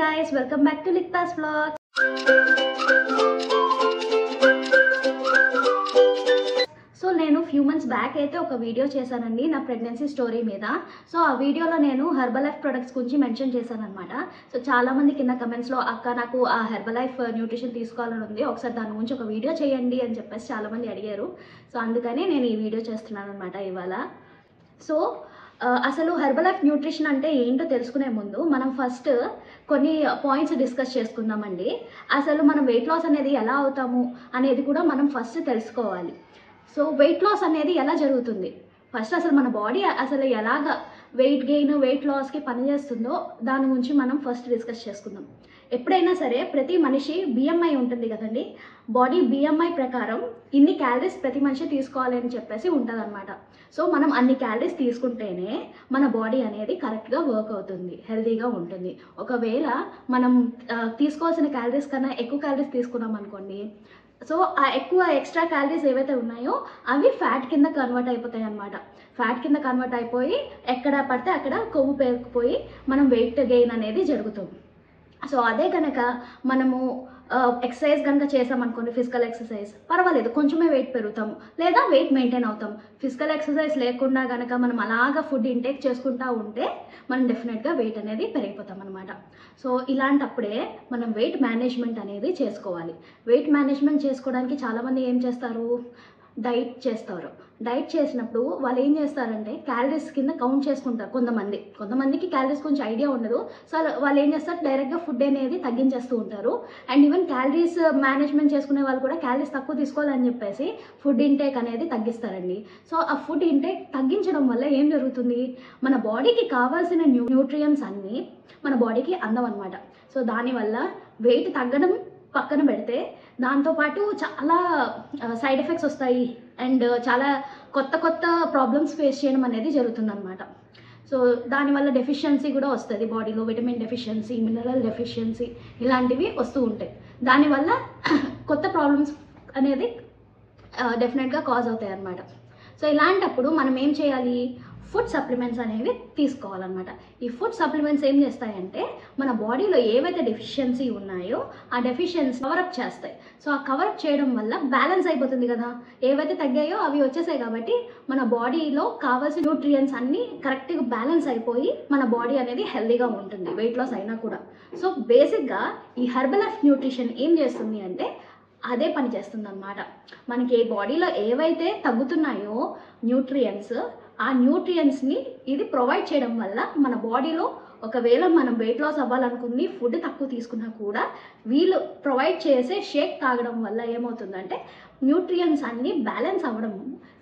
guys, welcome back to Likta's vlog. So నేను few months back అయితే ఒక video చేశానండి నా ప్రెగ్నెన్సీ స్టోరీ మీద. సో ఆ వీడియోలో నేను హెర్బలైఫ్ ప్రొడక్ట్స్ గురించి మెన్షన్ చేశాను అనమాట. సో చాలామంది కింద కమెంట్స్లో అక్క నాకు ఆ హెర్బలైఫ్ న్యూట్రిషన్ తీసుకోవాలని ఉంది, ఒకసారి దాని గురించి ఒక వీడియో చేయండి అని చెప్పేసి చాలామంది అడిగారు. సో అందుకని నేను ఈ వీడియో చేస్తున్నాను అనమాట ఇవాళ. సో అసలు హెర్బలైఫ్ న్యూట్రిషన్ అంటే ఏంటో తెలుసుకునే ముందు మనం ఫస్ట్ కొన్ని పాయింట్స్ డిస్కస్ చేసుకుందామండి. అసలు మనం వెయిట్ లాస్ అనేది ఎలా అవుతాము అనేది కూడా మనం ఫస్ట్ తెలుసుకోవాలి. సో వెయిట్ లాస్ అనేది ఎలా జరుగుతుంది, ఫస్ట్ అసలు మన బాడీ అసలు ఎలాగ వెయిట్ గెయిన్ వెయిట్ లాస్కి పనిచేస్తుందో దాని గురించి మనం ఫస్ట్ డిస్కస్ చేసుకుందాం. ఎప్పుడైనా సరే ప్రతి మనిషి బిఎంఐ ఉంటుంది కదండి, బాడీ బిఎంఐ ప్రకారం ఇన్ని క్యాలరీస్ ప్రతి మనిషి తీసుకోవాలి అని చెప్పేసి ఉంటుంది అనమాట. సో మనం అన్ని క్యాలరీస్ తీసుకుంటేనే మన బాడీ అనేది కరెక్ట్గా వర్క్ అవుతుంది, హెల్తీగా ఉంటుంది. ఒకవేళ మనం తీసుకోవాల్సిన క్యాలరీస్ కన్నా ఎక్కువ క్యాలరీస్ తీసుకున్నాం అనుకోండి, సో ఆ ఎక్కువ ఎక్స్ట్రా క్యాలరీస్ ఏవైతే ఉన్నాయో అవి ఫ్యాట్ కింద కన్వర్ట్ అయిపోతాయి అన్నమాట. ఫ్యాట్ కింద కన్వర్ట్ అయిపోయి ఎక్కడ పడితే అక్కడ కొవ్వు పేరుకుపోయి మనం వెయిట్ గెయిన్ అనేది జరుగుతుంది. సో అదే కనుక మనము ఎక్సర్సైజ్ కనుక చేసామనుకోండి, ఫిజికల్ ఎక్సర్సైజ్ పర్వాలేదు, కొంచెమే వెయిట్ పెరుగుతాము లేదా వెయిట్ మెయింటైన్ అవుతాం. ఫిజికల్ ఎక్సర్సైజ్ లేకుండా కనుక మనం అలాగా ఫుడ్ ఇంటేక్ చేసుకుంటూ ఉంటే మనం డెఫినెట్గా వెయిట్ అనేది పెరిగిపోతాం అనమాట. సో ఇలాంటప్పుడే మనం వెయిట్ మేనేజ్మెంట్ అనేది చేసుకోవాలి. వెయిట్ మేనేజ్మెంట్ చేసుకోవడానికి చాలామంది ఏం చేస్తారు, డైట్ చేస్తారు. డైట్ చేసినప్పుడు వాళ్ళు ఏం చేస్తారంటే క్యాలరీస్ కింద కౌంట్ చేసుకుంటారు. కొంతమందికి క్యాలరీస్ కొంచెం ఐడియా ఉండదు. సో వాళ్ళు ఏం చేస్తారు, డైరెక్ట్గా ఫుడ్ అనేది తగ్గించేస్తూ ఉంటారు. అండ్ ఈవెన్ క్యాలరీస్ మేనేజ్మెంట్ చేసుకునే వాళ్ళు కూడా క్యాలరీస్ తక్కువ తీసుకోవాలని చెప్పేసి ఫుడ్ ఇంటేక్ అనేది తగ్గిస్తారండి. సో ఆ ఫుడ్ ఇంటేక్ తగ్గించడం వల్ల ఏం జరుగుతుంది, మన బాడీకి కావాల్సిన న్యూట్రియంట్స్ అన్నీ మన బాడీకి అందం అనమాట. సో దానివల్ల వెయిట్ తగ్గడం పక్కన పెడితే దాంతోపాటు చాలా సైడ్ ఎఫెక్ట్స్ వస్తాయి అండ్ చాలా కొత్త ప్రాబ్లమ్స్ ఫేస్ చేయడం అనేది జరుగుతుందన్నమాట. సో దానివల్ల డెఫిషియన్సీ కూడా వస్తుంది బాడీలో, విటమిన్ డెఫిషియన్సీ, మినరల్ డెఫిషియన్సీ ఇలాంటివి వస్తూ ఉంటాయి. దానివల్ల కొత్త ప్రాబ్లమ్స్ అనేది డెఫినెట్గా కాజ్ అవుతాయి అన్నమాట. సో ఇలాంటప్పుడు మనం ఏం చేయాలి, ఫుడ్ సప్లిమెంట్స్ అనేవి తీసుకోవాలన్నమాట. ఈ ఫుడ్ సప్లిమెంట్స్ ఏం చేస్తాయంటే మన బాడీలో ఏవైతే డెఫిషియన్సీ ఉన్నాయో ఆ డెఫిషియన్సీ కవరప్ చేస్తాయి. సో ఆ కవరప్ చేయడం వల్ల బ్యాలెన్స్ అయిపోతుంది కదా, ఏవైతే తగ్గాయో అవి వచ్చేసాయి కాబట్టి మన బాడీలో కావాల్సిన న్యూట్రియంట్స్ అన్నీ కరెక్ట్గా బ్యాలెన్స్ అయిపోయి మన బాడీ అనేది హెల్తీగా ఉంటుంది వెయిట్ లాస్ అయినా కూడా. సో బేసిక్గా ఈ హెర్బలైఫ్ న్యూట్రిషన్ ఏం చేస్తుంది అంటే అదే పని చేస్తుంది అన్నమాట. మనకి బాడీలో ఏవైతే తగ్గుతున్నాయో న్యూట్రియంట్స్, ఆ న్యూట్రియంట్స్ని ఇది ప్రొవైడ్ చేయడం వల్ల మన బాడీలో ఒకవేళ మనం వెయిట్ లాస్ అవ్వాలనుకుని ఫుడ్ తక్కువ తీసుకున్నా కూడా వీళ్ళు ప్రొవైడ్ చేసే షేక్ తాగడం వల్ల ఏమవుతుందంటే న్యూట్రియంట్స్ అన్నీ బ్యాలెన్స్ అవ్వడం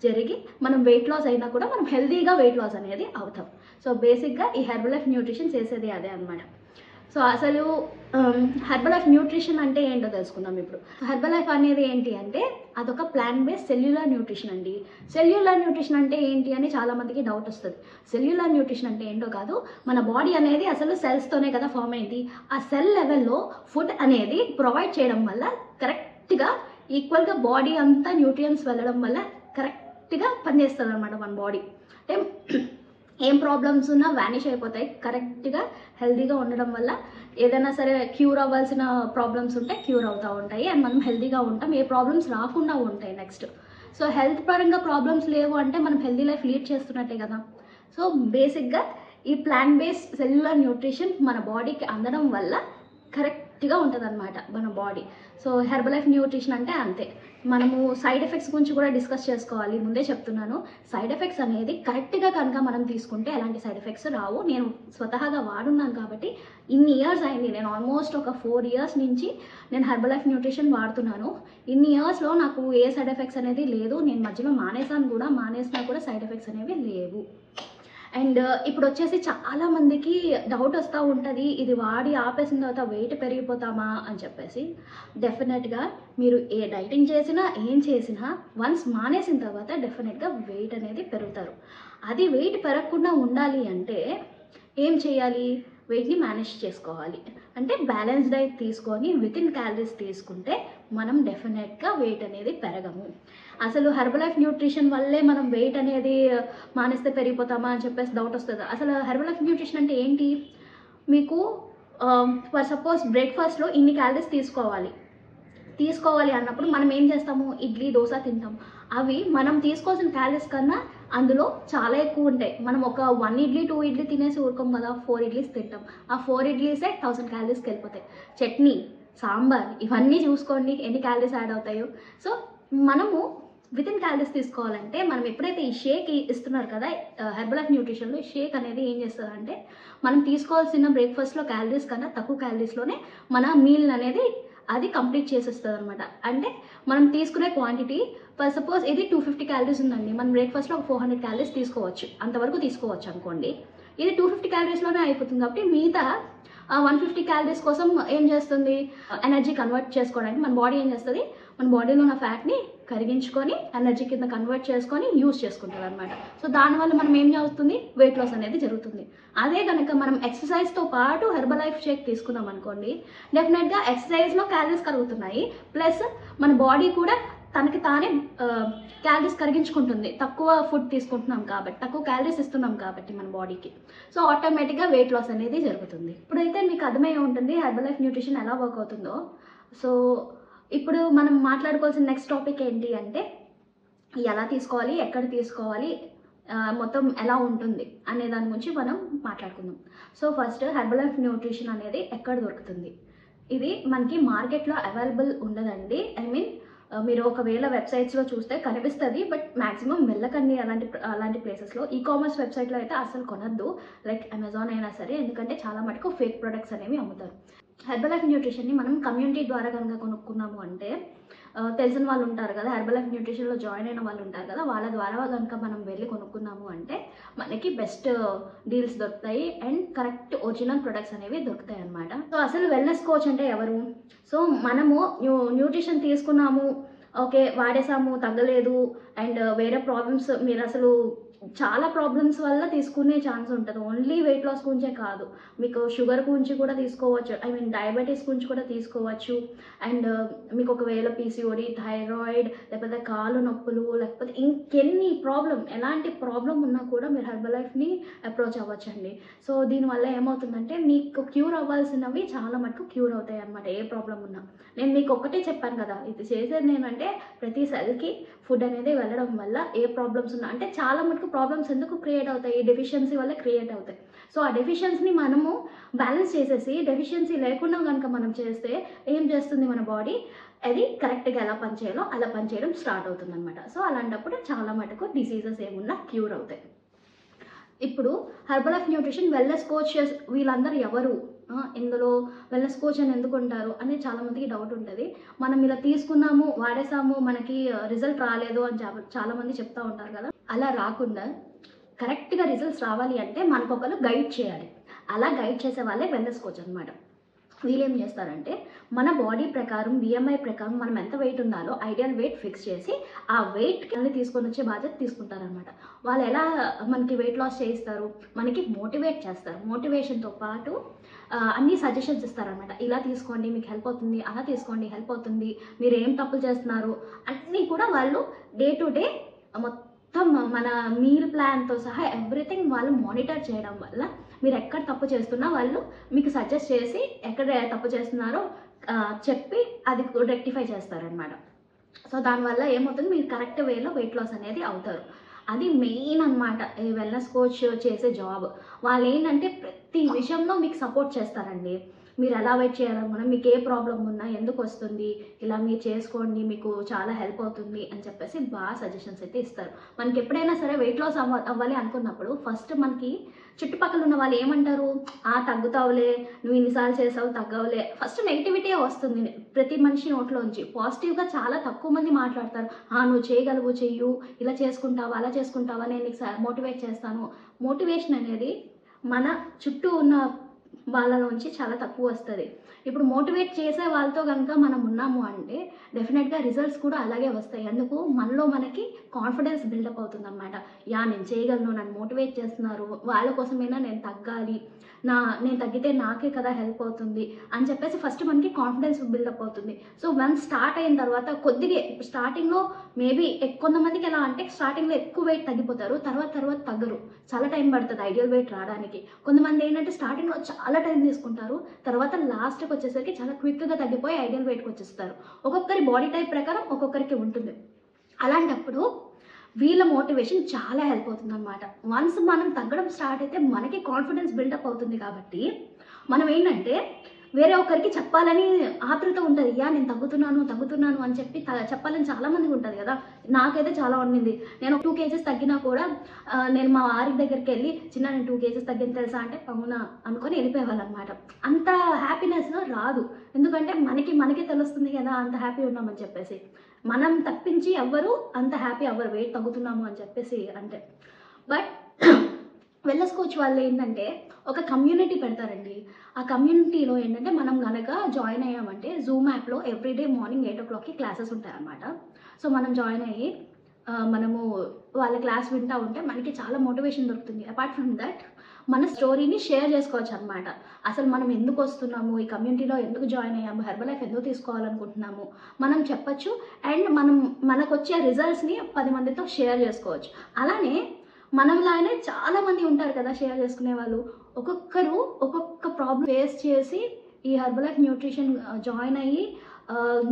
జరిగి మనం వెయిట్ లాస్ అయినా కూడా మనం హెల్తీగా వెయిట్ లాస్ అనేది అవుతాం. సో బేసిక్గా ఈ హెర్బలైఫ్ న్యూట్రిషన్ చేసేది అదే అనమాట. సో అసలు హెర్బలైఫ్ న్యూట్రిషన్ అంటే ఏంటో తెలుసుకుందాం ఇప్పుడు. హెర్బలైఫ్ అనేది ఏంటి అంటే అదొక ప్లాంట్ బేస్డ్ సెల్యులర్ న్యూట్రిషన్ అండి. సెల్యులర్ న్యూట్రిషన్ అంటే ఏంటి అని చాలామందికి డౌట్ వస్తుంది. సెల్యులర్ న్యూట్రిషన్ అంటే ఏంటో కాదు, మన బాడీ అనేది అసలు సెల్స్తోనే కదా ఫామ్ అయింది. ఆ సెల్ లెవెల్లో ఫుడ్ అనేది ప్రొవైడ్ చేయడం వల్ల కరెక్ట్గా ఈక్వల్గా బాడీ అంతా న్యూట్రియంట్స్ వెళ్ళడం వల్ల కరెక్ట్గా పనిచేస్తుంది అనమాట మన బాడీ. అంటే ఏం ప్రాబ్లమ్స్ ఉన్నా వ్యానిష్ అయిపోతాయి కరెక్ట్గా హెల్తీగా ఉండడం వల్ల. ఏదైనా సరే క్యూర్ అవ్వాల్సిన ప్రాబ్లమ్స్ ఉంటే క్యూర్ అవుతూ ఉంటాయి అండ్ మనం హెల్తీగా ఉంటాం, ఏ ప్రాబ్లమ్స్ రాకుండా ఉంటాయి నెక్స్ట్. సో హెల్త్ పరంగా ప్రాబ్లమ్స్ లేవు అంటే మనం హెల్తీ లైఫ్ లీడ్ చేస్తున్నట్టే కదా. సో బేసిక్గా ఈ ప్లాంట్ బేస్డ్ సెల్యులర్ న్యూట్రిషన్ మన బాడీకి అందడం వల్ల కరెక్ట్గా ఉంటుంది అనమాట మన బాడీ. సో హెర్బలైఫ్ న్యూట్రిషన్ అంటే అంతే. మనము సైడ్ ఎఫెక్ట్స్ గురించి కూడా డిస్కస్ చేసుకోవాలి, ముందే చెప్తున్నాను. సైడ్ ఎఫెక్ట్స్ అనేది కరెక్ట్గా కనుక మనం తీసుకుంటే ఎలాంటి సైడ్ ఎఫెక్ట్స్ రావు. నేను స్వతహాగా వాడున్నాను కాబట్టి ఇన్ని ఇయర్స్ అయింది, నేను ఆల్మోస్ట్ ఒక 4 years నుంచి నేను హెర్బలైఫ్ న్యూట్రిషన్ వాడుతున్నాను. ఇన్ని ఇయర్స్లో నాకు ఏ సైడ్ ఎఫెక్ట్స్ అనేది లేదు. నేను మధ్యలో మానేసినా కూడా సైడ్ ఎఫెక్ట్స్ అనేవి లేవు. అండ్ ఇప్పుడు వచ్చేసి చాలామందికి డౌట్ వస్తూ ఉంటుంది, ఇది వాడి ఆపేసిన తర్వాత వెయిట్ పెరిగిపోతామా అని చెప్పేసి. డెఫినెట్గా మీరు ఏ డైటింగ్ చేసినా ఏం చేసినా వన్స్ మానేసిన తర్వాత డెఫినెట్గా వెయిట్ అనేది పెరుగుతారు. అది వెయిట్ పెరగకుండా ఉండాలి అంటే ఏం చేయాలి, వెయిట్ని మేనేజ్ చేసుకోవాలి. అంటే బ్యాలెన్స్ డైట్ తీసుకొని వితిన్ క్యాలరీస్ తీసుకుంటే మనం డెఫినెట్గా వెయిట్ అనేది పెరగము. అసలు హెర్బలైఫ్ న్యూట్రిషన్ వల్లే మనం వెయిట్ అనేది మానేస్తే పెరిగిపోతామా అని చెప్పేసి డౌట్ వస్తుంది. అసలు హెర్బలైఫ్ న్యూట్రిషన్ అంటే ఏంటి, మీకు ఫర్ సపోజ్ బ్రేక్ఫాస్ట్లో ఇన్ని క్యాలరీస్ తీసుకోవాలి అన్నప్పుడు మనం ఏం చేస్తాము, ఇడ్లీ దోశ తింటాం. అవి మనం తీసుకోవాల్సిన క్యాలరీస్ కన్నా అందులో చాలా ఎక్కువ ఉంటాయి. మనం ఒక 1 ఇడ్లీ 2 ఇడ్లీ తినేసి ఊరుకోం కదా, 4 ఇడ్లీస్ తింటాం. ఆ 4 ఇడ్లీసే 1000 క్యాలరీస్కి వెళ్ళిపోతాయి. చట్నీ, సాంబార్ ఇవన్నీ చూసుకోండి ఎన్ని క్యాలరీస్ యాడ్ అవుతాయో. సో మనము వితిన్ క్యాలరీస్ తీసుకోవాలంటే మనం ఎప్పుడైతే ఈ షేక్ ఇస్తున్నారు కదా, హెర్బలైఫ్ న్యూట్రిషన్లో ఈ షేక్ అనేది ఏం చేస్తుందంటే మనం తీసుకోవాల్సిన బ్రేక్ఫాస్ట్లో క్యాలరీస్ కన్నా తక్కువ క్యాలరీస్లోనే మన మీల్ అనేది అది కంప్లీట్ చేసేస్తుంది అనమాట. అంటే మనం తీసుకునే క్వాంటిటీ ఫర్ సపోజ్ ఇది 250 క్యాలరీస్ ఉందండి, మనం బ్రేక్ఫాస్ట్లో ఒక 400 క్యాలరీస్ తీసుకోవచ్చు, అంతవరకు తీసుకోవచ్చు అనుకోండి. ఇది 250 క్యాలరీస్లోనే అయిపోతుంది కాబట్టి మిగతా 150 క్యాలరీస్ కోసం ఏం చేస్తుంది, ఎనర్జీ కన్వర్ట్ చేసుకోవడానికి మన బాడీ ఏం చేస్తుంది, మన బాడీలో ఉన్న ఫ్యాట్ని కరిగించుకొని ఎనర్జీ కింద కన్వర్ట్ చేసుకొని యూజ్ చేసుకుంటుంది అనమాట. సో దానివల్ల మనం ఏం చేస్తుంది, వెయిట్ లాస్ అనేది జరుగుతుంది. అదే కనుక మనం ఎక్సర్సైజ్తో పాటు హెర్బలైఫ్ షేక్ తీసుకున్నాం అనుకోండి, డెఫినెట్గా ఎక్సర్సైజ్లో క్యాలరీస్ కరుగుతున్నాయి, ప్లస్ మన బాడీ కూడా తనకి తానే క్యాలరీస్ కరిగించుకుంటుంది. తక్కువ ఫుడ్ తీసుకుంటున్నాం కాబట్టి, తక్కువ క్యాలరీస్ ఇస్తున్నాం కాబట్టి మన బాడీకి. సో ఆటోమేటిక్గా వెయిట్ లాస్ అనేది జరుగుతుంది. ఇప్పుడైతే మీకు అర్థమై ఉంటుంది హెర్బలైఫ్ న్యూట్రిషన్ ఎలా వర్క్ అవుతుందో. సో ఇప్పుడు మనం మాట్లాడుకోవాల్సిన నెక్స్ట్ టాపిక్ ఏంటి అంటే ఎలా తీసుకోవాలి, ఎక్కడ తీసుకోవాలి, మొత్తం ఎలా ఉంటుంది అనే దాని గురించి మనం మాట్లాడుకుందాం. సో ఫస్ట్ హెర్బలైఫ్ న్యూట్రిషన్ అనేది ఎక్కడ దొరుకుతుంది. ఇది మనకి మార్కెట్లో అవైలబుల్ ఉండదండి. ఐ మీన్ మీరు ఒకవేళ వెబ్సైట్స్లో చూస్తే కనిపిస్తుంది, బట్ మ్యాక్సిమం వెళ్ళకండి అలాంటి ప్లేసెస్లో. ఈకామర్స్ వెబ్సైట్లో అయితే అసలు కొనద్దు, లైక్ అమెజాన్ అయినా సరే, ఎందుకంటే చాలా మటుకు ఫేక్ ప్రొడక్ట్స్ అనేవి అమ్ముతారు. హెర్బలైఫ్ న్యూట్రిషన్ని మనం కమ్యూనిటీ ద్వారా కనుక కొనుక్కున్నాము అంటే తెలిసిన వాళ్ళు ఉంటారు కదా, హెర్బలైఫ్ న్యూట్రిషన్లో జాయిన్ అయిన వాళ్ళు ఉంటారు కదా, వాళ్ళ ద్వారా కనుక మనం వెళ్ళి కొనుక్కున్నాము అంటే మనకి బెస్ట్ డీల్స్ దొరుకుతాయి అండ్ కరెక్ట్ ఒరిజినల్ ప్రొడక్ట్స్ అనేవి దొరుకుతాయి అన్నమాట. సో అసలు వెల్నెస్ కోచ్ అంటే ఎవరు? సో మనము న్యూట్రిషన్ తీసుకున్నాము, ఓకే వాడేసాము, తగ్గలేదు, అండ్ వేరే ప్రాబ్లమ్స్, మీరు అసలు చాలా ప్రాబ్లమ్స్ వల్ల తీసుకునే ఛాన్స్ ఉంటుంది. ఓన్లీ వెయిట్ లాస్ గురించే కాదు, మీకు షుగర్ గురించి కూడా తీసుకోవచ్చు, ఐ మీన్ డయాబెటీస్ గురించి కూడా తీసుకోవచ్చు. అండ్ మీకు ఒకవేళ పీసీఓడి, థైరాయిడ్, లేకపోతే కాళ్ళు నొప్పులు, లేకపోతే ఇంకెన్ని ఎలాంటి ప్రాబ్లం ఉన్నా కూడా మీరు హెర్బలైఫ్ని అప్రోచ్ అవ్వచ్చండి. సో దీనివల్ల ఏమవుతుందంటే మీకు క్యూర్ అవ్వాల్సినవి చాలా మటుకు క్యూర్ అవుతాయి అన్నమాట, ఏ ప్రాబ్లం ఉన్నా. నేను మీకు ఒక్కటే చెప్పాను కదా, ఇది చేసేది ఏంటంటే ప్రతి సెల్కి ఫుడ్ అనేది వెళ్ళడం వల్ల ఏ ప్రాబ్లమ్స్ ఉన్నా, అంటే చాలా మటుకు ప్రాబ్లమ్స్ ఎందుకు క్రియేట్ అవుతాయి, డెఫిషియన్సీ వల్ల క్రియేట్ అవుతాయి. సో ఆ డెఫిషియన్సీని మనము బ్యాలెన్స్ చేసేసి, డెఫిషియన్సీ లేకుండా కనుక మనం చేస్తే ఏం చేస్తుంది మన బాడీ, అది కరెక్ట్గా ఎలా పనిచేయాలో అలా పనిచేయడం స్టార్ట్ అవుతుంది అనమాట. సో అలాంటప్పుడు చాలా మటుకు డిసీజెస్ ఏమున్నా క్యూర్ అవుతాయి. ఇప్పుడు హెర్బలైఫ్ న్యూట్రిషన్ వెల్నెస్ కోచెస్ వీళ్ళందరూ ఎవరు, ఇందులో వెల్నెస్ కోచ్ అని ఎందుకు ఉంటారు అనేది చాలామందికి డౌట్ ఉంటుంది. మనం ఇలా తీసుకున్నాము, వాడేసాము, మనకి రిజల్ట్ రాలేదు అని చాలామంది చెప్తూ ఉంటారు కదా. అలా రాకుండా కరెక్ట్గా రిజల్ట్స్ రావాలి అంటే మనకు ఒకరు గైడ్ చేయాలి. అలా గైడ్ చేసే వాళ్ళే వెల్నెస్ కోచ్ అనమాట. వీళ్ళు ఏం చేస్తారంటే మన బాడీ ప్రకారం, బిఎంఐ ప్రకారం మనం ఎంత వెయిట్ ఉండాలో ఐడియల్ వెయిట్ ఫిక్స్ చేసి ఆ వెయిట్ అన్ని తీసుకొని వచ్చే బాధ్యత తీసుకుంటారనమాట. వాళ్ళు ఎలా మనకి వెయిట్ లాస్ చేయిస్తారు, మనకి మోటివేట్ చేస్తారు. మోటివేషన్తో పాటు అన్ని సజెషన్స్ ఇస్తారనమాట. ఇలా తీసుకోండి మీకు హెల్ప్ అవుతుంది, అలా తీసుకోండి హెల్ప్ అవుతుంది, మీరు ఏం తప్పులు చేస్తున్నారు అన్నీ కూడా వాళ్ళు డే టు డే మొత్తం మన మీల్ ప్లాన్తో సహా ఎవ్రీథింగ్ వాళ్ళు మానిటర్ చేయడం వల్ల మీరు ఎక్కడ తప్పు చేస్తున్నా వాళ్ళు మీకు సజెస్ట్ చేసి ఎక్కడ తప్పు చేస్తున్నారో చెప్పి అది రెక్టిఫై చేస్తారనమాట. సో దానివల్ల ఏమవుతుంది, మీరు కరెక్ట్ వేలో వెయిట్ లాస్ అనేది అవుతారు. అది మెయిన్ అనమాట ఈ వెల్నెస్ కోచ్ చేసే జాబ్. వాళ్ళు ఏంటంటే ప్రతి విషయంలో మీకు సపోర్ట్ చేస్తారండి. మీరు ఎలా వెయిట్ చేయాలనుకున్నా, మీకు ఏ ప్రాబ్లం ఉన్నా, ఎందుకు వస్తుంది, ఇలా మీరు చేసుకోండి, మీకు చాలా హెల్ప్ అవుతుంది అని చెప్పేసి బాగా సజెషన్స్ అయితే ఇస్తారు. మనకి ఎప్పుడైనా సరే వెయిట్ లాస్ అవ్వాలి అనుకున్నప్పుడు ఫస్ట్ మనకి చుట్టుపక్కల ఉన్న వాళ్ళు ఏమంటారు, తగ్గుతావులే, నువ్వు ఇన్నిసార్లు చేసావు తగ్గవులే, ఫస్ట్ నెగిటివిటీ వస్తుంది ప్రతి మనిషి నోట్లోంచి. పాజిటివ్గా చాలా తక్కువ మంది మాట్లాడతారు, నువ్వు చేయగలవు, చెయ్యు, ఇలా చేసుకుంటావా అలా చేసుకుంటావా, నేను నీకు మోటివేట్ చేస్తాను. మోటివేషన్ అనేది మన చుట్టూ ఉన్న వాళ్ళలోంచి చాలా తక్కువ వస్తుంది. ఇప్పుడు మోటివేట్ చేసే వాళ్ళతో కనుక మనం ఉన్నాము అంటే డెఫినెట్గా రిజల్ట్స్ కూడా అలాగే వస్తాయి. అందుకు మనలో మనకి కాన్ఫిడెన్స్ బిల్డప్ అవుతుందన్నమాట. నేను చేయగలను, నన్ను మోటివేట్ చేస్తున్నారు, వాళ్ళ కోసమైనా నేను తగ్గాలి, నేను తగ్గితే నాకే కదా హెల్ప్ అవుతుంది అని చెప్పేసి ఫస్ట్ మనకి కాన్ఫిడెన్స్ బిల్డప్ అవుతుంది. సో వన్స్ స్టార్ట్ అయిన తర్వాత కొద్దిగా స్టార్టింగ్లో మేబీ కొంతమందికి ఎలా అంటే స్టార్టింగ్లో ఎక్కువ వెయిట్ తగ్గిపోతారు, తర్వాత తగ్గరు, చాలా టైం పడుతుంది ఐడియల్ వెయిట్ రావడానికి. కొంతమంది ఏంటంటే స్టార్టింగ్లో చాలా టైం తీసుకుంటారు, తర్వాత లాస్ట్కి వచ్చేసరికి చాలా క్విక్గా తగ్గిపోయి ఐడియల్ వెయిట్కి వచ్చేస్తారు. ఒక్కొక్కరి బాడీ టైప్ ప్రకారం ఒక్కొక్కరికి ఉంటుంది. అలాంటప్పుడు వీళ్ళ మోటివేషన్ చాలా హెల్ప్ అవుతుంది అనమాట. వన్స్ మనం తగ్గడం స్టార్ట్ అయితే మనకి కాన్ఫిడెన్స్ బిల్డప్ అవుతుంది కాబట్టి మనం ఏంటంటే వేరే ఒకరికి చెప్పాలని ఆతృత ఉంటుంది. నేను తగ్గుతున్నాను అని చెప్పి చెప్పాలని చాలామందికి ఉంటుంది కదా. నాకైతే చాలా ఉండింది. నేను 2 kgs తగ్గినా కూడా నేను మా వారి దగ్గరికి వెళ్ళి నేను 2 kgs తగ్గిన తెలుసా అంటే అవునా అనుకొని వెళ్ళిపోయేవాళ్ళు అనమాట. అంత హ్యాపీనెస్ రాదు, ఎందుకంటే మనకి తెలుస్తుంది కదా అంత హ్యాపీ ఉన్నామని చెప్పేసి. మనం తప్పించి ఎవ్వరు అంత హ్యాపీ అవ్వరు వెయిట్ తగ్గుతున్నాము అని చెప్పేసి అంటే. బట్ వెల్నెస్ కోచ్ వాళ్ళు ఏంటంటే ఒక కమ్యూనిటీ పెడతారండి. ఆ కమ్యూనిటీలో ఏంటంటే మనం కనుక జాయిన్ అయ్యామంటే జూమ్ యాప్లో ఎవ్రీడే మార్నింగ్ 8 o'clockకి క్లాసెస్ ఉంటాయన్నమాట. సో మనం జాయిన్ అయ్యి మనము వాళ్ళ క్లాస్ వింటూ ఉంటే మనకి చాలా మోటివేషన్ దొరుకుతుంది. అపార్ట్ ఫ్రమ్ దట్ మన స్టోరీని షేర్ చేసుకోవచ్చు అనమాట. అసలు మనం ఎందుకు వస్తున్నాము, ఈ కమ్యూనిటీలో ఎందుకు జాయిన్ అయ్యాము, హెర్బల్ లైఫ్ ఎందుకు తీసుకోవాలనుకుంటున్నాము మనం చెప్పచ్చు. అండ్ మనకు వచ్చే రిజల్ట్స్ని 10 మందితో షేర్ చేసుకోవచ్చు. అలానే మనలానే చాలామంది ఉంటారు కదా షేర్ చేసుకునే వాళ్ళు. ఒక్కొక్కరు ఒక్కొక్క ప్రాబ్లం ఫేస్ చేసి ఈ హెర్బల్ లైఫ్ న్యూట్రిషన్ జాయిన్ అయ్యి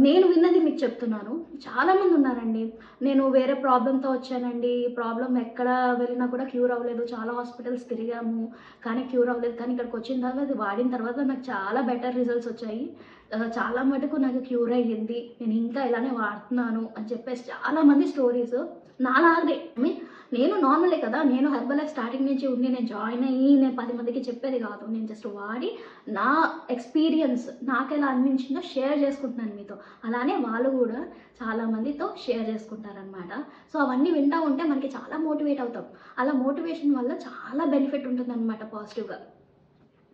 నేను విన్నది మీకు చెప్తున్నాను. చాలామంది ఉన్నారండి, నేను వేరే ప్రాబ్లంతో వచ్చానండి, ఈ ప్రాబ్లం ఎక్కడ వెళ్ళినా కూడా క్యూర్ అవ్వలేదు, చాలా హాస్పిటల్స్ తిరిగాము కానీ క్యూర్ అవ్వలేదు, కానీ ఇక్కడికి వచ్చిన తర్వాత అది వాడిన తర్వాత నాకు చాలా బెటర్ రిజల్ట్స్ వచ్చాయి, చాలా మటుకు నాకు క్యూర్ అయ్యింది, నేను ఇంకా ఇలానే వాడుతున్నాను అని చెప్పేసి చాలామంది స్టోరీస్ నాలాగే. నేను నార్మలే కదా, నేను హెర్బల్ లైఫ్ స్టార్టింగ్ నుంచి ఉండి నేను జాయిన్ అయ్యి నేను 10 మందికి చెప్పేది కాదు, నేను జస్ట్ వాడి నా ఎక్స్పీరియన్స్ నాకు ఎలా అనిపించిందో షేర్ చేసుకుంటున్నాను మీతో. అలానే వాళ్ళు కూడా చాలామందితో షేర్ చేసుకుంటారనమాట. సో అవన్నీ వింటూ ఉంటే మనకి చాలా మోటివేట్ అవుతాం. అలా మోటివేషన్ వల్ల చాలా బెనిఫిట్ ఉంటుందన్నమాట పాజిటివ్గా.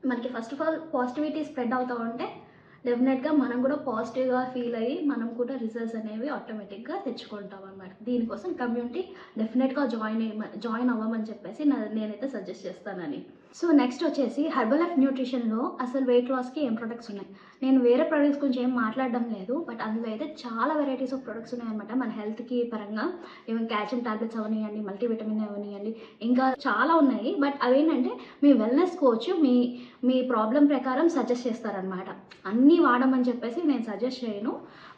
మనకి first of all positivity spread అవుతూ ఉంటే డెఫినెట్గా మనం కూడా పాజిటివ్గా ఫీల్ అయ్యి మనం కూడా రిజల్ట్స్ అనేవి ఆటోమేటిక్గా తెచ్చుకుంటాం అనమాట. దీనికోసం కమ్యూనిటీ డెఫినెట్గా జాయిన్ అవ్వమని చెప్పేసి నేనైతే సజెస్ట్ చేస్తానని. సో నెక్స్ట్ వచ్చేసి హెర్బల్ లైఫ్ న్యూట్రిషన్లో అసలు వెయిట్ లాస్కి ఏం ప్రొడక్ట్స్ ఉన్నాయి. నేను వేరే ప్రొడక్ట్స్ గురించి ఏం మాట్లాడడం లేదు, బట్ అందులో అయితే చాలా వెరైటీస్ ఆఫ్ ప్రొడక్ట్స్ ఉన్నాయన్నమాట. మన హెల్త్కి పరంగా ఈవెన్ కాల్షియం టాబ్లెట్స్ అవనివ్వండి, మల్టీవిటమిన్ అవనివ్వండి, ఇంకా చాలా ఉన్నాయి. బట్ అవేంటంటే మీ వెల్నెస్ కోచ్ మీ ప్రాబ్లం ప్రకారం సజెస్ట్ చేస్తారనమాట. అన్నీ వాడమని చెప్పేసి నేను సజెస్ట్ చేయను.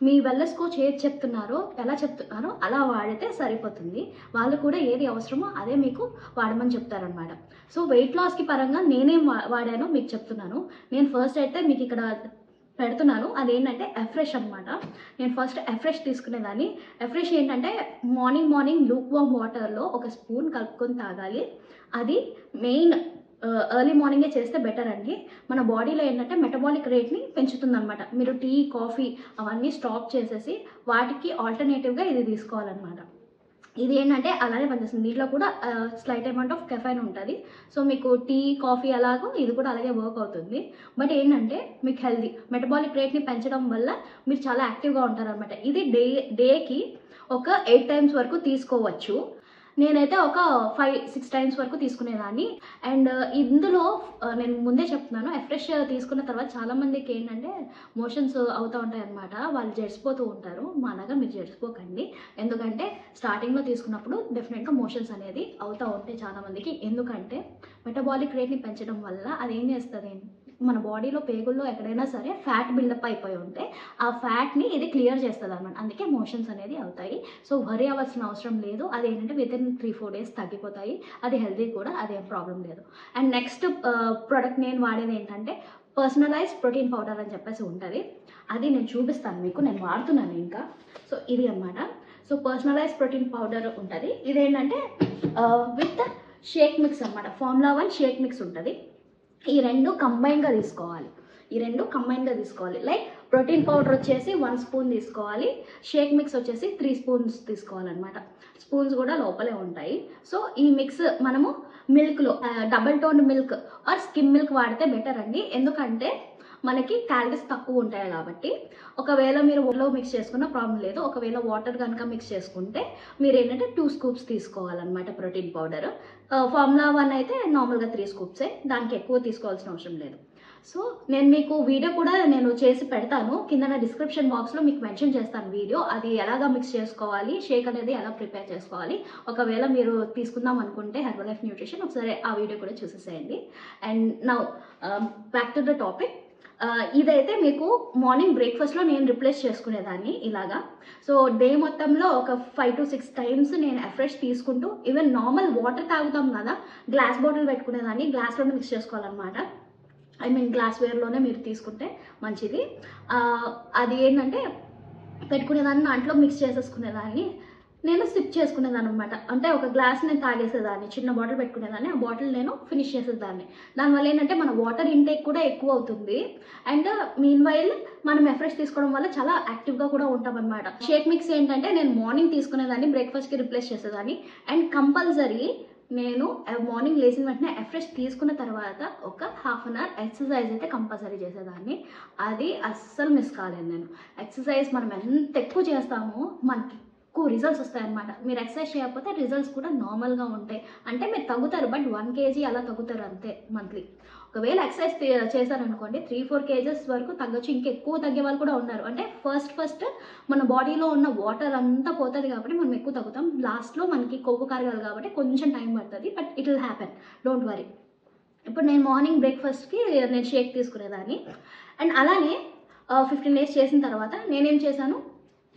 మీ వెల్నెస్ కోచ్ ఏది చెప్తున్నారో ఎలా చెప్తున్నారో అలా వాడితే సరిపోతుంది. వాళ్ళు కూడా ఏది అవసరమో అదే మీకు వాడమని చెప్తారనమాట. సో వెయిట్ లాస్కి పరంగా నేనేం వాడానో మీకు చెప్తున్నాను. నేను ఫస్ట్ అయితే మీకు ఇక్కడ పెడుతున్నాను, అదేంటంటే ఎఫ్రెష్ అనమాట. నేను ఫస్ట్ ఎఫ్రెష్ తీసుకునేదాన్ని. ఎఫ్రెష్ ఏంటంటే మార్నింగ్ లూక్ వామ్ వాటర్లో 1 స్పూన్ కలుపుకొని తాగాలి. అది మెయిన్ ఎర్లీ మార్నింగే చేస్తే బెటర్ అండి. మన బాడీలో ఏంటంటే మెటబాలిక్ రేట్ని పెంచుతుంది అనమాట. మీరు టీ, కాఫీ అవన్నీ స్టాప్ చేసేసి వాటికి ఆల్టర్నేటివ్గా ఇది తీసుకోవాలన్నమాట. ఇది ఏంటంటే అలానే పనిచేస్తుంది. దీంట్లో కూడా స్లైట్ అమౌంట్ ఆఫ్ కెఫైన్ ఉంటుంది. సో మీకు టీ, కాఫీ అలాగో ఇది కూడా అలాగే వర్క్ అవుతుంది. బట్ ఏంటంటే మీకు హెల్దీ మెటబాలిక్ రేట్ని పెంచడం వల్ల మీరు చాలా యాక్టివ్గా ఉంటారనమాట. ఇది డేకి ఒక 8 times వరకు తీసుకోవచ్చు. నేనైతే ఒక 5-6 times వరకు తీసుకునేదాన్ని. అండ్ ఇందులో నేను ముందే చెప్తున్నాను, ఎఫ్రెష్ తీసుకున్న తర్వాత చాలామందికి ఏంటంటే మోషన్స్ అవుతూ ఉంటాయి అన్నమాట. వాళ్ళు జడిసిపోతూ ఉంటారు. మానగా మీరు జడిసిపోకండి, ఎందుకంటే స్టార్టింగ్లో తీసుకున్నప్పుడు డెఫినెట్గా మోషన్స్ అనేది అవుతూ ఉంటాయి చాలామందికి. ఎందుకంటే మెటబాలిక్ రేట్ని పెంచడం వల్ల అది ఏం చేస్తుంది, మన బాడీలో పేగుల్లో ఎక్కడైనా సరే ఫ్యాట్ బిల్డప్ అయిపోయి ఉంటే ఆ ఫ్యాట్ని ఇది క్లియర్ చేస్తుంది అనమాట. అందుకే మోషన్స్ అనేది అవుతాయి. సో వరీ అవ్వాల్సిన అవసరం లేదు. అది ఏంటంటే వితిన్ 3-4 days తగ్గిపోతాయి. అది హెల్తీ కూడా, అదేం ప్రాబ్లం లేదు. అండ్ నెక్స్ట్ ప్రోడక్ట్ నేను వాడేది ఏంటంటే పర్సనలైజ్డ్ ప్రోటీన్ పౌడర్ అని చెప్పేసి ఉంటుంది. అది నేను చూపిస్తాను మీకు, నేను వాడుతున్నాను ఇంకా. సో ఇది అన్నమాట. సో పర్సనలైజ్డ్ ప్రోటీన్ పౌడర్ ఉంటుంది. ఇదేంటంటే విత్ షేక్ మిక్స్ అనమాట. ఫార్ములా 1 షేక్ మిక్స్ ఉంటుంది. ఈ రెండు కంబైన్గా తీసుకోవాలి. లైక్ ప్రోటీన్ పౌడర్ వచ్చేసి 1 స్పూన్ తీసుకోవాలి, షేక్ మిక్స్ వచ్చేసి 3 స్పూన్స్ తీసుకోవాలన్నమాట. స్పూన్స్ కూడా లోపలే ఉంటాయి. సో ఈ మిక్స్ మనము మిల్క్లో double tone milk or skim milk వాడితే బెటర్ అండి. ఎందుకంటే మనకి క్యాలరీస్ తక్కువ ఉంటాయి కాబట్టి ఒకవేళ మీరు వాటర్లో మిక్స్ చేసుకున్న ప్రాబ్లం లేదు. ఒకవేళ వాటర్ కనుక మిక్స్ చేసుకుంటే మీరు ఏంటంటే 2 స్కూప్స్ తీసుకోవాలన్నమాట ప్రోటీన్ పౌడర్. ఫార్ములా 1 అయితే నార్మల్గా 3 స్కూప్సే, దానికి ఎక్కువ తీసుకోవాల్సిన అవసరం లేదు. సో నేను మీకు వీడియో కూడా నేను చేసి పెడతాను, కింద డిస్క్రిప్షన్ బాక్స్లో మీకు మెన్షన్ చేస్తాను వీడియో, అది ఎలాగా మిక్స్ చేసుకోవాలి, షేక్ అనేది ఎలా ప్రిపేర్ చేసుకోవాలి. ఒకవేళ మీరు తీసుకుందాం అనుకుంటే హెర్బల్ లైఫ్ న్యూట్రిషన్ ఒకసారి ఆ వీడియో కూడా చూసేసేయండి. And now back to the topic. ఇదైతే మీకు మార్నింగ్ బ్రేక్ఫాస్ట్లో నేను రిప్లేస్ చేసుకునేదాన్ని ఇలాగా. సో డే మొత్తంలో ఒక 5 to 6 టైమ్స్ నేను ఎఫ్రెష్ తీసుకుంటూ, ఈవెన్ నార్మల్ వాటర్ తాగుతాం కదా, గ్లాస్ బాటిల్ పెట్టుకునేదాన్ని, గ్లాస్లోనే మిక్స్ చేసుకోవాలన్నమాట. ఐ మీన్ గ్లాస్ వేర్లోనే మీరు తీసుకుంటే మంచిది. అది ఏంటంటే పెట్టుకునేదాన్ని, దాంట్లో మిక్స్ చేసేసుకునేదాన్ని, నేను సిప్ చేసుకునేదాన్ని అనమాట. అంటే ఒక గ్లాస్ నేను తాగేసేదాన్ని, చిన్న బాటిల్ పెట్టుకునేదాన్ని, ఆ బాటిల్ నేను ఫినిష్ చేసేదాన్ని. దానివల్ల ఏంటంటే మన వాటర్ ఇంటేక్ కూడా ఎక్కువ అవుతుంది. అండ్ మీన్ వైల్ మనం ఎఫ్రెష్ తీసుకోవడం వల్ల చాలా యాక్టివ్గా కూడా ఉంటాం అనమాట. షేక్ మిక్స్ ఏంటంటే నేను మార్నింగ్ తీసుకునేదాన్ని, బ్రేక్ఫాస్ట్కి రిప్లేస్ చేసేదాన్ని. అండ్ కంపల్సరీ నేను మార్నింగ్ లేచిన వెంటనే ఎఫ్రెష్ తీసుకున్న తర్వాత ఒక హాఫ్ అన్ అవర్ ఎక్సర్సైజ్ అయితే కంపల్సరీ చేసేదాన్ని. అది అస్సలు మిస్ కాలేదు నేను. ఎక్సర్సైజ్ మనం ఎంత ఎక్కువ చేస్తామో మనకి ఎక్కువ రిజల్ట్స్ వస్తాయన్నమాట. మీరు ఎక్సర్సైజ్ చేయకపోతే రిజల్ట్స్ కూడా నార్మల్గా ఉంటాయి. అంటే మీరు తగ్గుతారు, బట్ 1 kg అలా తగ్గుతారు అంతే మంత్లీ. ఒకవేళ ఎక్సర్సైజ్ చేశారనుకోండి 3-4 kgs వరకు తగ్గొచ్చు. ఇంకా ఎక్కువ తగ్గే వాళ్ళు కూడా ఉన్నారు. అంటే ఫస్ట్ మన బాడీలో ఉన్న వాటర్ అంతా పోతుంది కాబట్టి మనం ఎక్కువ తగ్గుతాం. లాస్ట్లో మనకి కొవ్వు కరగాలి కాబట్టి కొంచెం టైం పడుతుంది, but it will happen, don't worry. ఇప్పుడు నేను మార్నింగ్ బ్రేక్ఫాస్ట్కి నేను షేక్ తీసుకునేదాన్ని. అండ్ అలానే 15 days చేసిన తర్వాత నేనేం చేశాను,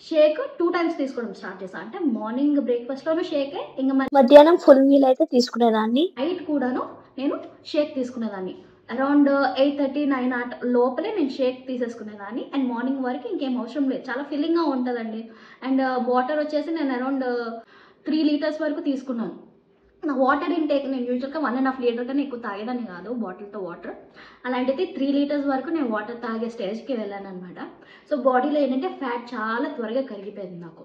షేక్ 2 times తీసుకోవడం స్టార్ట్ చేశాను. అంటే మార్నింగ్ బ్రేక్ఫాస్ట్లోనూ షేకే, ఇంకా మధ్యాహ్నం ఫుల్ మీల్ అయితే తీసుకునేదాన్ని. నైట్ కూడాను నేను షేక్ తీసుకునేదాన్ని. అరౌండ్ 8:30-9 లోపలే నేను షేక్ తీసేసుకునేదాన్ని. అండ్ మార్నింగ్ వరకు ఇంకేం అవసరం లేదు, చాలా ఫిల్లింగ్గా ఉంటుందండి. అండ్ వాటర్ వచ్చేసి నేను అరౌండ్ 3 liters వరకు తీసుకున్నాను. నా వాటర్ ఇంటేక్ నేను యూజువల్గా 1.5 liter కన్నా ఎక్కువ తాగేదాన్ని కాదు బాటిల్తో వాటర్. అలాంటిది 3 liters వరకు నేను వాటర్ తాగే స్టేజ్కి వెళ్ళాను అనమాట. సో బాడీలో ఏంటంటే ఫ్యాట్ చాలా త్వరగా కరిగిపోయింది, నాకు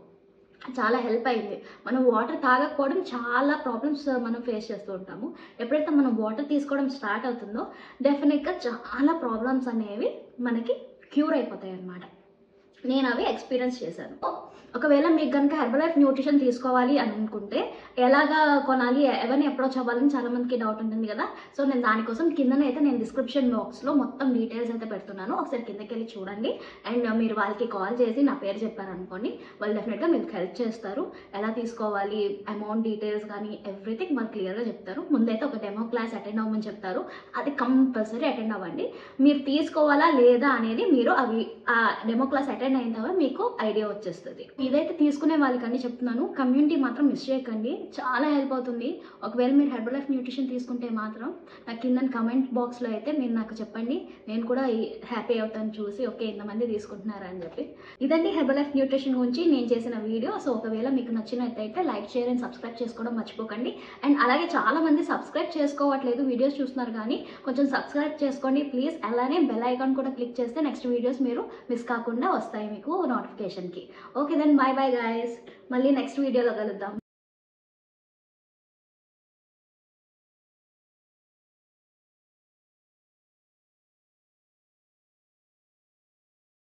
చాలా హెల్ప్ అయింది. మనం వాటర్ తాగకపోవడం చాలా ప్రాబ్లమ్స్ మనం ఫేస్ చేస్తూ ఉంటాము. ఎప్పుడైతే మనం వాటర్ తీసుకోవడం స్టార్ట్ అవుతుందో డెఫినెట్గా చాలా ప్రాబ్లమ్స్ అనేవి మనకి క్యూర్ అయిపోతాయి అన్నమాట. నేను అవి ఎక్స్పీరియన్స్ చేశాను. ఒకవేళ మీకు కనుక హెర్బల్ లైఫ్ న్యూట్రిషన్ తీసుకోవాలి అని అనుకుంటే ఎలాగా కొనాలి, ఎవరిని అప్రోచ్ అవ్వాలని చాలామందికి డౌట్ ఉంటుంది కదా. సో నేను దానికోసం కిందనైతే నేను డిస్క్రిప్షన్ బాక్స్లో మొత్తం డీటెయిల్స్ అయితే పెడుతున్నాను, ఒకసారి కిందకి వెళ్ళి చూడండి. అండ్ మీరు వాళ్ళకి కాల్ చేసి నా పేరు చెప్పారనుకోండి, వాళ్ళు డెఫినెట్గా మీకు హెల్ప్ చేస్తారు. ఎలా తీసుకోవాలి, అమౌంట్ డీటెయిల్స్ కానీ ఎవ్రీథింగ్ వాళ్ళు క్లియర్గా చెప్తారు. ముందైతే ఒక డెమో క్లాస్ అటెండ్ అవ్వమని చెప్తారు, అది కంపల్సరీ అటెండ్ అవ్వండి. మీరు తీసుకోవాలా లేదా అనేది మీరు ఆ డెమో క్లాస్ అటెండ్ అయిన తర్వాత మీకు ఐడియా వచ్చేస్తుంది. ఇదైతే తీసుకునే వాళ్ళకని చెప్తున్నాను, కమ్యూనిటీ మాత్రం మిస్ చేయకండి, చాలా హెల్ప్ అవుతుంది. ఒకవేళ మీరు హెర్బల్ లైఫ్ న్యూట్రిషన్ తీసుకుంటే మాత్రం నాకు కింద కమెంట్ బాక్స్లో అయితే మీరు నాకు చెప్పండి, నేను కూడా హ్యాపీ అవుతాను చూసి, ఓకే ఇంతమంది తీసుకుంటున్నారా అని చెప్పి. ఇదండి హెర్బల్ లైఫ్ న్యూట్రిషన్ గురించి నేను చేసిన వీడియో. సో ఒకవేళ మీకు నచ్చినట్టయితే లైక్, షేర్ అండ్ సబ్స్క్రైబ్ చేసుకోవడం మర్చిపోకండి. అండ్ అలాగే చాలామంది సబ్స్క్రైబ్ చేసుకోవట్లేదు, వీడియోస్ చూస్తున్నారు కానీ కొంచెం సబ్స్క్రైబ్ చేసుకోండి ప్లీజ్. అలానే బెల్ ఐకాన్ కూడా క్లిక్ చేస్తే నెక్స్ట్ వీడియోస్ మీరు మిస్ కాకుండా వస్తాయి మీకు నోటిఫికేషన్కి. Okay then bye bye guys, మళ్ళీ నెక్స్ట్ వీడియోలో కలుద్దాం.